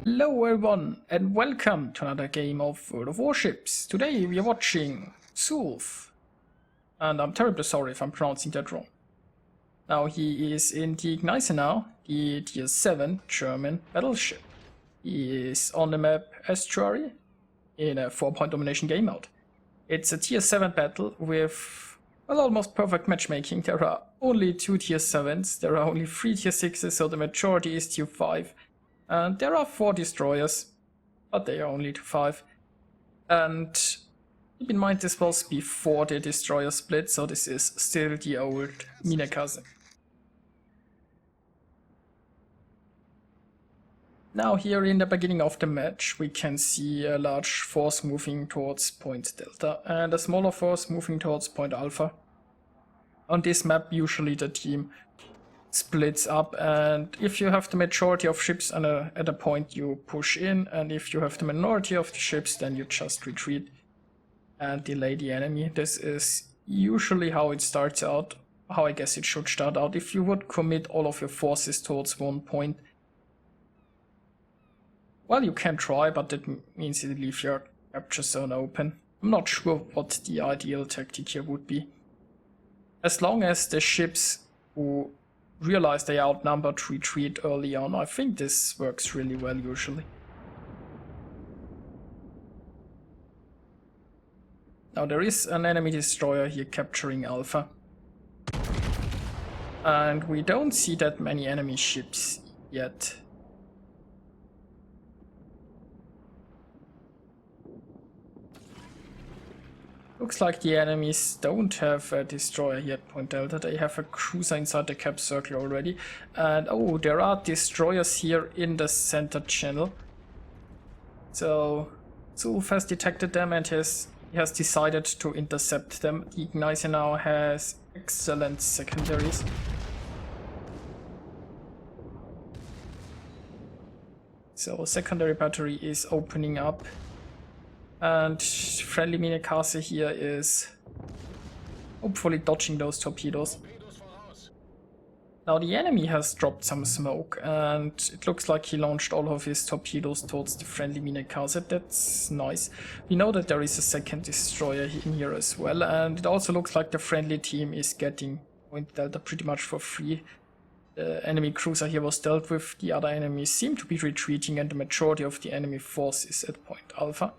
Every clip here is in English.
Hello everyone and welcome to another game of World of Warships. Today we are watching ZoOLf, and I'm terribly sorry if I'm pronouncing that wrong. Now he is in the Gneisenau, the tier 7 German battleship. He is on the map Estuary in a 4-point domination game mode. It's a tier 7 battle with almost perfect matchmaking. There are only 2 tier 7s, there are only 3 tier 6s, so the majority is tier 5. And there are 4 destroyers, but they are only to 5. And keep in mind this was before the destroyer split, so this is still the old Minekaze. Now here in the beginning of the match we can see a large force moving towards point Delta and a smaller force moving towards point Alpha. On this map usually the team splits up, and if you have the majority of ships at a point you push in, and if you have the minority of the ships then you just retreat and delay the enemy. This is usually how it starts out, how I guess it should start out. If you would commit all of your forces towards one point, well, you can try, but that means you leave your capture zone open. I'm not sure what the ideal tactic here would be. As long as the ships who realize they are outnumbered retreat early on, I think this works really well usually. Now there is an enemy destroyer here capturing Alpha. And we don't see that many enemy ships yet. Looks like the enemies don't have a destroyer yet, point Delta. They have a cruiser inside the cap circle already. And oh, there are destroyers here in the center channel. So ZoOLf has detected them and he has decided to intercept them. The Gneisenau has excellent secondaries. So secondary battery is opening up. And friendly Minekaze here is hopefully dodging those torpedoes. Now the enemy has dropped some smoke and it looks like he launched all of his torpedoes towards the friendly Minekaze. That's nice. We know that there is a second destroyer in here as well, and it also looks like the friendly team is getting point Delta pretty much for free. The enemy cruiser here was dealt with, the other enemies seem to be retreating, and the majority of the enemy force is at point Alpha.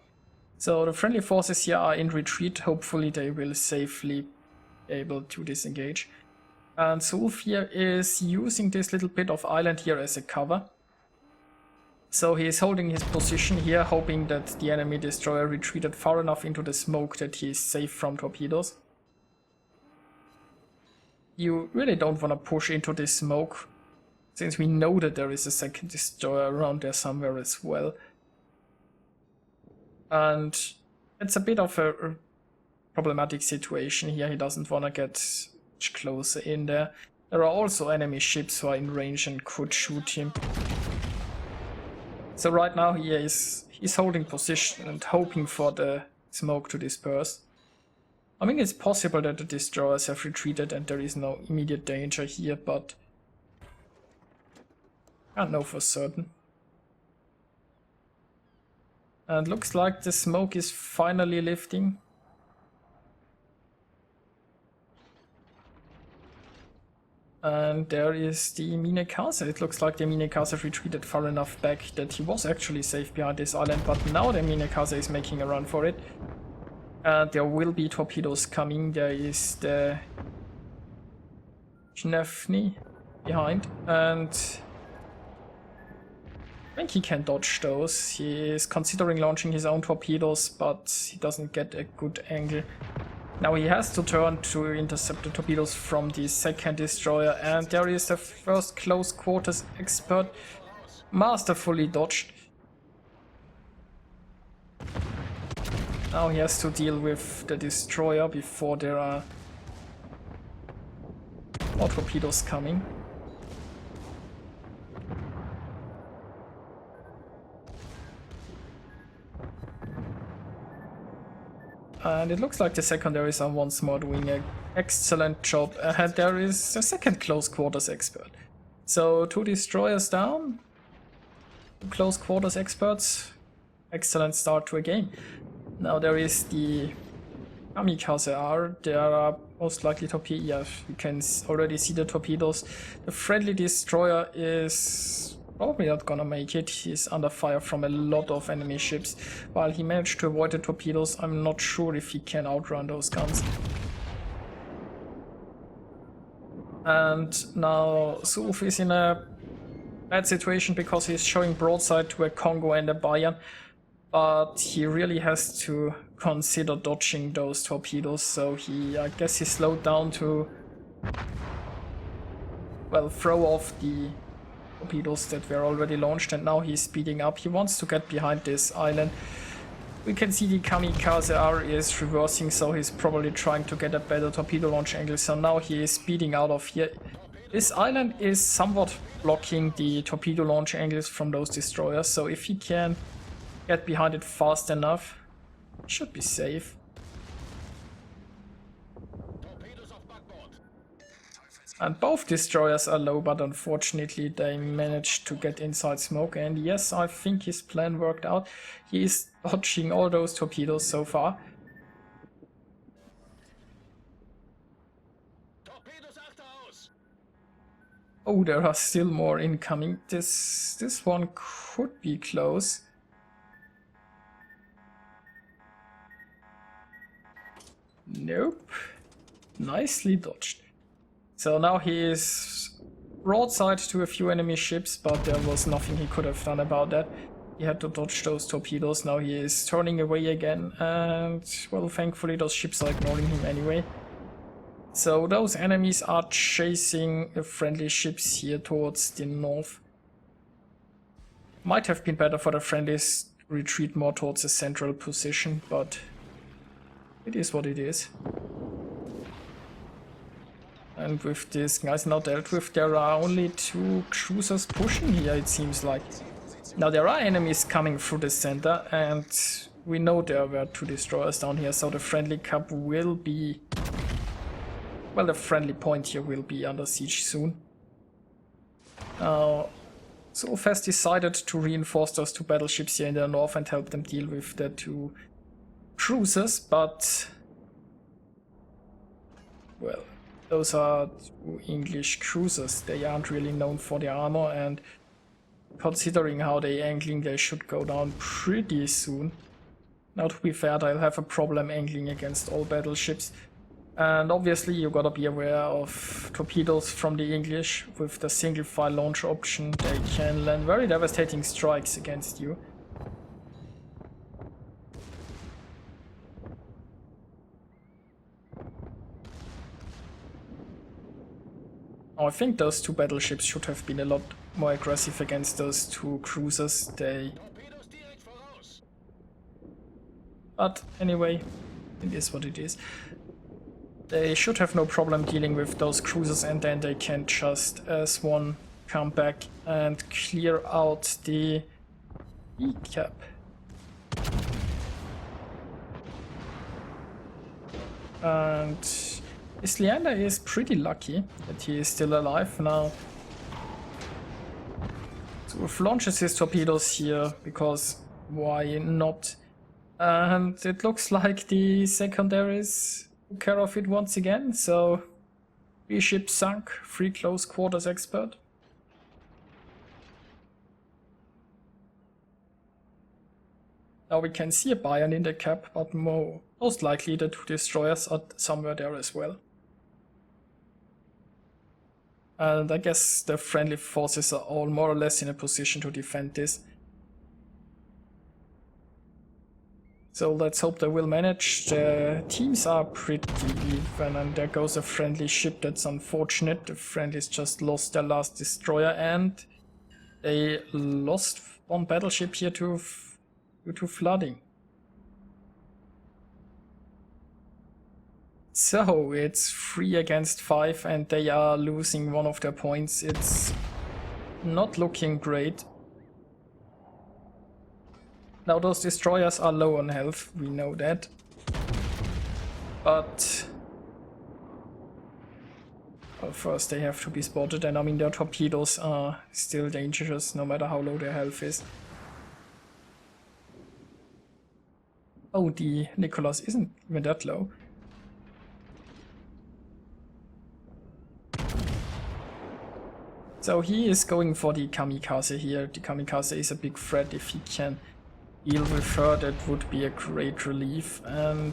So the friendly forces here are in retreat. Hopefully they will safely be able to disengage. And ZoOLf here is using this little bit of island here as a cover. So he is holding his position here, hoping that the enemy destroyer retreated far enough into the smoke that he is safe from torpedoes. You really don't want to push into this smoke, since we know that there is a second destroyer around there somewhere as well. And it's a bit of a problematic situation here. He doesn't want to get much closer in there. There are also enemy ships who are in range and could shoot him. So right now he's holding position and hoping for the smoke to disperse. I mean, it's possible that the destroyers have retreated and there is no immediate danger here, but I can't know for certain. And looks like the smoke is finally lifting. And there is the Minekaze. It looks like the Minekaze retreated far enough back that he was actually safe behind this island, but now the Minekaze is making a run for it. There will be torpedoes coming. There is the Gneisenau behind, and I think he can dodge those. He is considering launching his own torpedoes, but he doesn't get a good angle. Now he has to turn to intercept the torpedoes from the second destroyer, and there is the first close quarters expert, masterfully dodged. Now he has to deal with the destroyer before there are more torpedoes coming. And it looks like the secondaries are once more doing an excellent job. And there is a second close quarters expert. So 2 destroyers down. close quarters experts. Excellent start to a game. Now there is the Kamikaze R. There are most likely torpedoes. Yeah, you can already see the torpedoes. The friendly destroyer is probably not gonna make it. He's under fire from a lot of enemy ships. While he managed to avoid the torpedoes, I'm not sure if he can outrun those guns. And now ZoOLf is in a bad situation because he's showing broadside to a Congo and a Bayern. But he really has to consider dodging those torpedoes, so I guess he slowed down to, well, throw off the torpedoes that were already launched, and now he's speeding up. He wants to get behind this island. We can see the Kamikaze R is reversing, so he's probably trying to get a better torpedo launch angle, so now he is speeding out of here. This island is somewhat blocking the torpedo launch angles from those destroyers, so if he can get behind it fast enough, should be safe. And both destroyers are low, but unfortunately they managed to get inside smoke. And yes, I think his plan worked out. He is dodging all those torpedoes so far. Oh, there are still more incoming. This one could be close. Nope. Nicely dodged. So now he is broadside to a few enemy ships, but there was nothing he could have done about that. He had to dodge those torpedoes. Now he is turning away again, and well, thankfully those ships are ignoring him anyway. So those enemies are chasing the friendly ships here towards the north. Might have been better for the friendlies to retreat more towards a central position, but it is what it is. And with this Gneisenau dealt with, there are only 2 cruisers pushing here, it seems like. Now there are enemies coming through the center, and we know there were 2 destroyers down here, so the friendly cap will be... well, the friendly point here will be under siege soon. Now, ZoOLf has decided to reinforce those 2 battleships here in the north and help them deal with the 2 cruisers, but... well, those are 2 English cruisers. They aren't really known for their armor, and considering how they're angling, they should go down pretty soon. Now, to be fair, they'll have a problem angling against all battleships. And obviously you gotta be aware of torpedoes from the English. With the single file launch option, they can land very devastating strikes against you. I think those 2 battleships should have been a lot more aggressive against those 2 cruisers. But anyway, it is what it is. They should have no problem dealing with those cruisers, and then they can just, as one, come back and clear out the E-cap. And this Leander is pretty lucky that he is still alive now. ZoOLf launches his torpedoes here, because why not? And it looks like the secondaries took care of it once again, so 3 ships sunk, 3 close quarters expert. Now we can see a Bayern in the cap, but most likely the 2 destroyers are somewhere there as well. And I guess the friendly forces are all more or less in a position to defend this. So let's hope they will manage. The teams are pretty even, and there goes a friendly ship. That's unfortunate. The friendlies just lost their last destroyer, and they lost 1 battleship here due to flooding. So it's 3 against 5, and they are losing one of their points. It's not looking great. Now those destroyers are low on health, we know that. But Well, first they have to be spotted, and I mean their torpedoes are still dangerous no matter how low their health is. Oh, the Nicholas isn't even that low. So he is going for the kamikaze here. The kamikaze is a big threat. If he can deal with her, that would be a great relief. And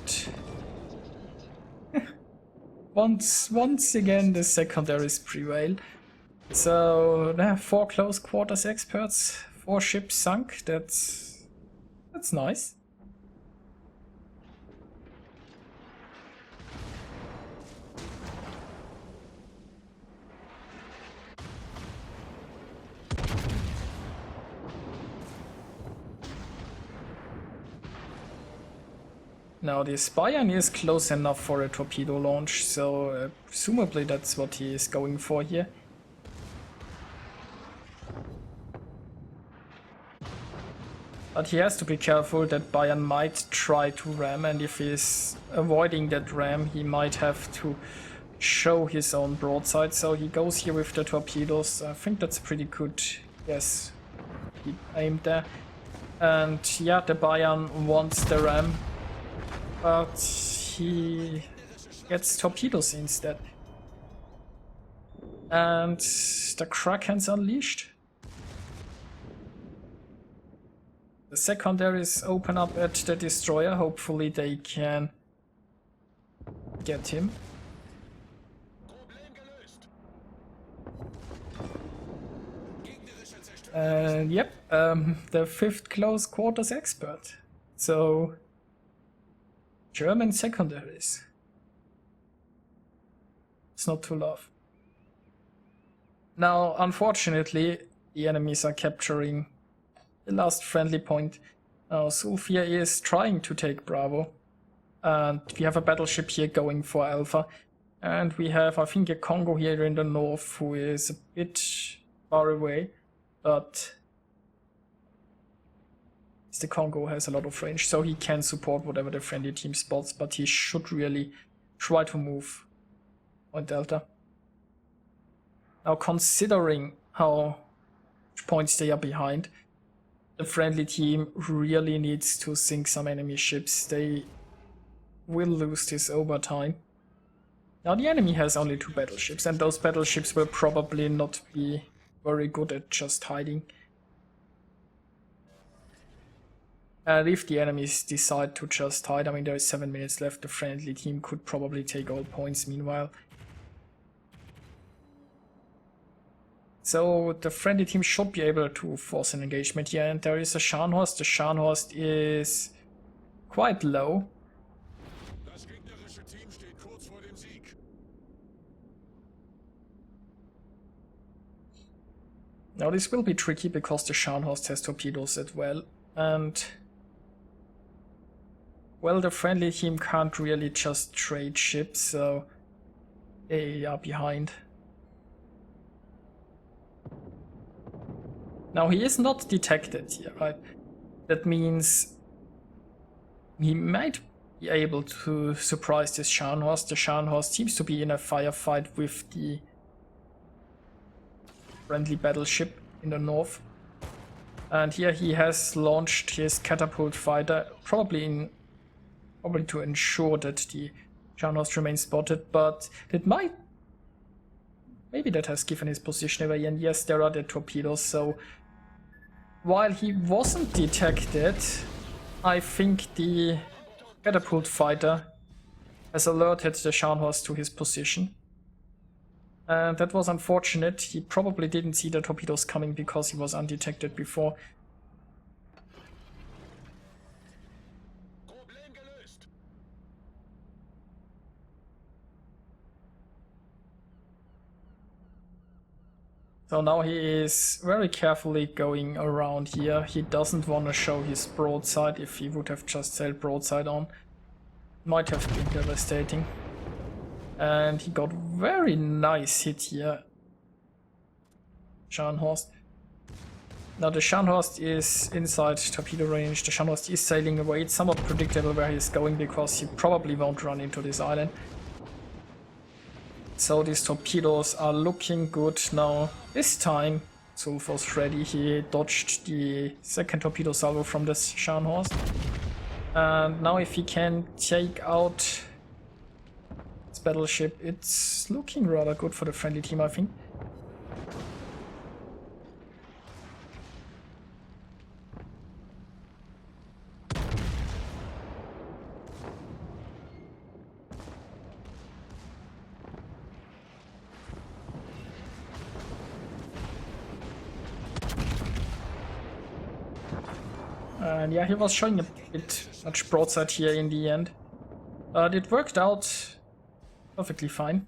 once again the secondaries prevail. So 4 close quarters experts, 4 ships sunk. That's nice. Now this Bayern is close enough for a torpedo launch, so presumably that's what he is going for here. But he has to be careful that Bayern might try to ram, and if he's avoiding that ram, he might have to show his own broadside. So he goes here with the torpedoes. I think that's pretty good. Yes, he aimed there. And yeah, the Bayern wants the ram, but he gets torpedoes instead. And the Kraken's unleashed. The secondaries open up at the destroyer. Hopefully they can get him. Yep, the 5th close quarters expert. So German secondaries. It's not to love. Now, unfortunately, the enemies are capturing the last friendly point. Now, Sofia is trying to take Bravo. And we have a battleship here going for Alpha. And we have, I think, a Congo here in the north who is a bit far away. But the Congo has a lot of range, so he can support whatever the friendly team spots, but he should really try to move on Delta. Now, considering how much points they are behind, the friendly team really needs to sink some enemy ships. They will lose this over time. Now, the enemy has only 2 battleships, and those battleships will probably not be very good at just hiding. And if the enemies decide to just hide, I mean there is 7 minutes left, the friendly team could probably take all points meanwhile. So the friendly team should be able to force an engagement here, and there is a Scharnhorst. The Scharnhorst is quite low. Now this will be tricky because the Scharnhorst has torpedoes as well, and well, the friendly team can't really just trade ships, so they are behind. Now he is not detected here, right? That means he might be able to surprise this Scharnhorst. The Scharnhorst seems to be in a firefight with the friendly battleship in the north. And here he has launched his catapult fighter, probably to ensure that the Scharnhorst remains spotted, but it might... Maybe that has given his position away, and yes, there are the torpedoes, so... While he wasn't detected, I think the catapult fighter has alerted the Scharnhorst to his position. And that was unfortunate. He probably didn't see the torpedoes coming because he was undetected before. So now he is very carefully going around here. He doesn't want to show his broadside. If he would have just sailed broadside on, might have been devastating. And he got very nice hit here. Scharnhorst. Now the Scharnhorst is inside torpedo range. The Scharnhorst is sailing away. It's somewhat predictable where he's going because he probably won't run into this island. So these torpedoes are looking good now. This time, ZoOLf was ready. He dodged the second torpedo salvo from the Scharnhorst. And now if he can take out his battleship, it's looking rather good for the friendly team, I think. And yeah, he was showing a bit much broadside here in the end. But it worked out perfectly fine.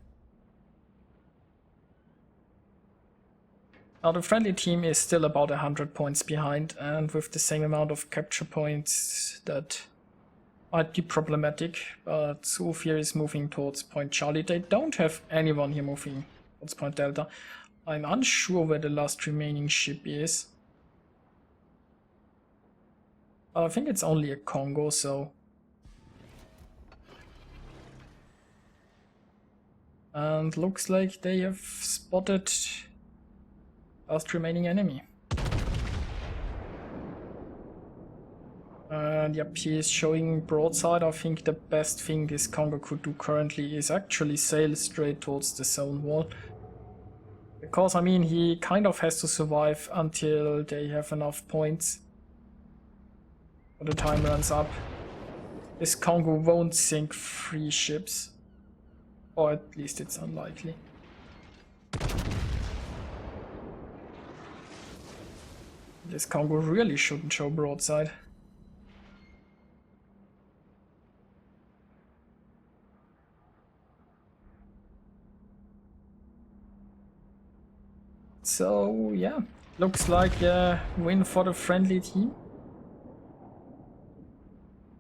Now the friendly team is still about 100 points behind, and with the same amount of capture points that might be problematic. But ZoOLf here is moving towards Point Charlie. They don't have anyone here moving towards Point Delta. I'm unsure where the last remaining ship is. I think it's only a Congo, so... And looks like they have spotted last remaining enemy. And yep, he is showing broadside. I think the best thing this Congo could do currently is actually sail straight towards the zone wall. Because, I mean, he kind of has to survive until they have enough points. The time runs up. This Congo won't sink 3 ships. Or at least it's unlikely. This Congo really shouldn't show broadside. So yeah, looks like a win for the friendly team.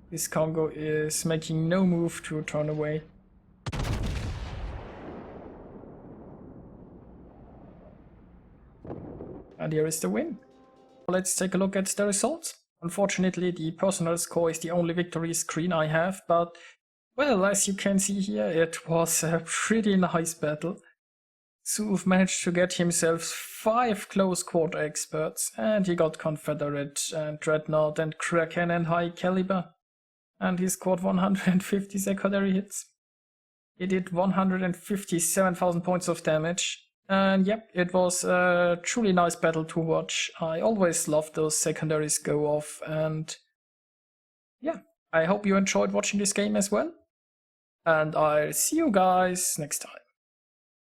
This Congo is making no move to turn away. And here is the win. Let's take a look at the results. Unfortunately, the personal score is the only victory screen I have, but well, as you can see here, it was a pretty nice battle. ZoOLf managed to get himself 5 close quarter experts, and he got Confederate and Dreadnought and Kraken and High Caliber. And he scored 150 secondary hits. He did 157,000 points of damage. And yep, it was a truly nice battle to watch. I always love those secondaries go off. And yeah, I hope you enjoyed watching this game as well. And I'll see you guys next time.